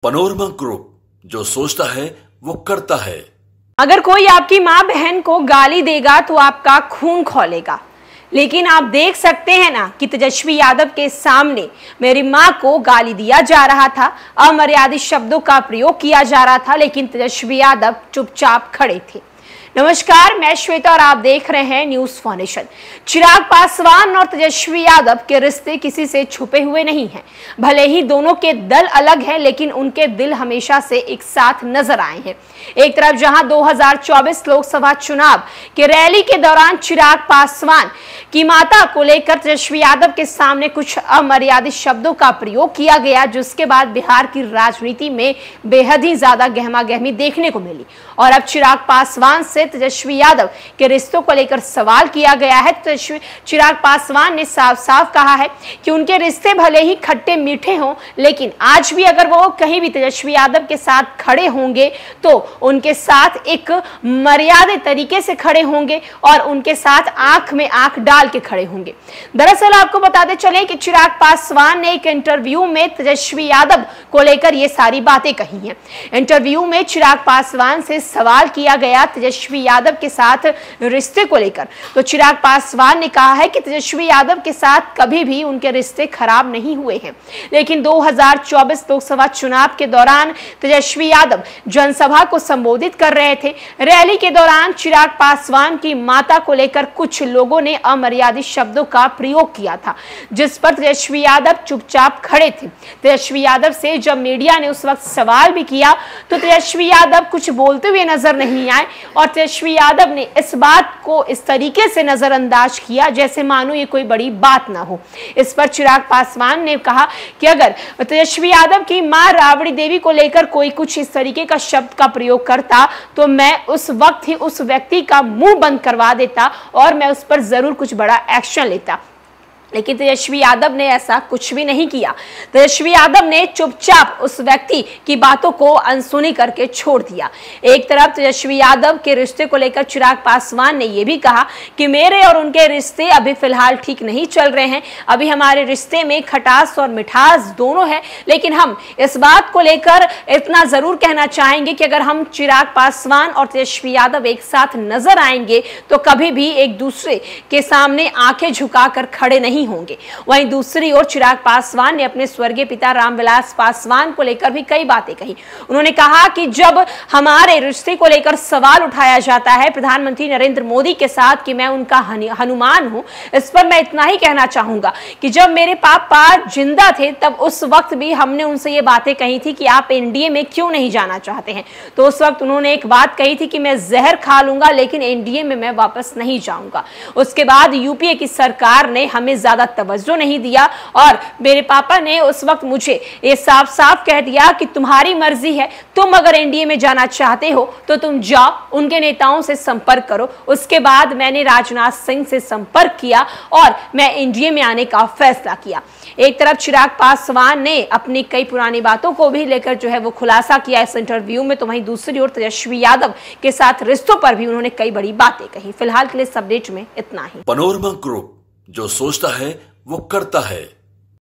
Panorama group, जो सोचता है वो करता है। अगर कोई आपकी माँ बहन को गाली देगा तो आपका खून खौलेगा, लेकिन आप देख सकते हैं ना कि तेजस्वी यादव के सामने मेरी माँ को गाली दिया जा रहा था, अमर्यादित शब्दों का प्रयोग किया जा रहा था, लेकिन तेजस्वी यादव चुपचाप खड़े थे। नमस्कार, मैं श्वेता और आप देख रहे हैं न्यूज फाउंडेशन। चिराग पासवान और तेजस्वी यादव के रिश्ते किसी से छुपे हुए नहीं हैं। भले ही दोनों के दल अलग हैं, लेकिन उनके दिल हमेशा से एक साथ नजर आए हैं। एक तरफ जहां 2024 लोकसभा चुनाव के रैली के दौरान चिराग पासवान की माता को लेकर तेजस्वी यादव के सामने कुछ अमर्यादित शब्दों का प्रयोग किया गया, जिसके बाद बिहार की राजनीति में बेहद ही ज्यादा गहमागहमी देखने को मिली। और अब चिराग पासवान से तेजस्वी यादव के रिश्तों को लेकर सवाल किया गया है। चिराग पासवान ने साफ साफ कहा है कि उनके रिश्ते भले ही खट्टे मीठे हों, लेकिन आज भी अगर वो कहीं भी तेजस्वी यादव के साथ खड़े होंगे तो उनके साथ एक मर्यादित तरीके से खड़े होंगे और उनके साथ आंख में आंख डाल के खड़े होंगे। दरअसल आपको बताते चले कि चिराग पासवान ने एक इंटरव्यू में तेजस्वी यादव को लेकर ये सारी बातें कही हैं। इंटरव्यू में चिराग पासवान से सवाल किया गया तेजस्वी यादव के साथ रिश्ते को लेकर, तो चिराग पासवान ने कहा है कि तेजस्वी यादव के साथ कभी भी उनके रिश्ते खराब नहीं हुए हैं, लेकिन 2024 लोकसभा चुनाव के दौरान तेजस्वी यादव जनसभा को संबोधित कर रहे थे। रैली के दौरान चिराग पासवान की माता को लेकर कुछ लोगों ने अमर्यादित शब्दों का प्रयोग किया था, जिस पर तेजस्वी यादव चुपचाप खड़े थे। तेजस्वी यादव से जब मीडिया ने उस वक्त सवाल भी किया तो तेजस्वी यादव कुछ बोलते हुए नजर नहीं आए और तेजस्वी यादव ने इस बात को इस तरीके से नजरअंदाज किया जैसे मानो ये कोई बड़ी बात ना हो। इस पर चिराग पासवान ने कहा कि अगर तेजस्वी यादव की मां राबड़ी देवी को लेकर कोई कुछ इस तरीके का शब्द का प्रयोग करता तो मैं उस वक्त ही उस व्यक्ति का मुंह बंद करवा देता और मैं उस पर जरूर कुछ बड़ा एक्शन लेता, लेकिन तेजस्वी यादव ने ऐसा कुछ भी नहीं किया। तेजस्वी यादव ने चुपचाप उस व्यक्ति की बातों को अनसुनी करके छोड़ दिया। एक तरफ तेजस्वी यादव के रिश्ते को लेकर चिराग पासवान ने यह भी कहा कि मेरे और उनके रिश्ते अभी फिलहाल ठीक नहीं चल रहे हैं, अभी हमारे रिश्ते में खटास और मिठास दोनों है, लेकिन हम इस बात को लेकर इतना जरूर कहना चाहेंगे कि अगर हम चिराग पासवान और तेजस्वी यादव एक साथ नजर आएंगे तो कभी भी एक दूसरे के सामने आंखें झुकाकर खड़े नहीं होंगे। वहीं दूसरी ओर चिराग पासवान ने अपने स्वर्गीय पिता रामविलास पासवान को लेकर भी कई बातें कही। उन्होंने कहा कि जब हमारे रिश्ते को लेकर सवाल उठाया जाता है प्रधानमंत्री नरेंद्र मोदी के साथ कि मैं उनका हनुमान हूं, इस पर मैं इतना ही कहना चाहूंगा कि जब मेरे पापा जिंदा थे तब उस वक्त भी हमने उनसे ये बातें कही थी कि आप एनडीए में क्यों नहीं जाना चाहते हैं, तो उस वक्त उन्होंने एक बात कही थी कि मैं जहर खा लूंगा लेकिन एनडीए में मैं वापस नहीं जाऊंगा। उसके बाद यूपीए की सरकार ने हमें ज्यादा तवज्जो नहीं दिया और मेरे पापा ने उस वक्त मुझे ये साफ साफ कह दिया कि तुम्हारी मर्जी है, तुम अगर एनडीए में जाना चाहते हो तो तुम जाओ, उनके नेताओं से संपर्क करो। उसके बाद मैंने राजनाथ सिंह से संपर्क किया और मैं एनडीए में आने का फैसला किया। एक तरफ चिराग पासवान ने अपनी कई पुरानी बातों को भी लेकर जो है वो खुलासा किया इस इंटरव्यू में, तो वहीं दूसरी ओर तेजस्वी यादव के साथ रिश्तों पर भी उन्होंने कई बड़ी बातें कही। फिलहाल के लिए इस अपडेट में इतना ही। पनोरमा ग्रुप, जो सोचता है वो करता है।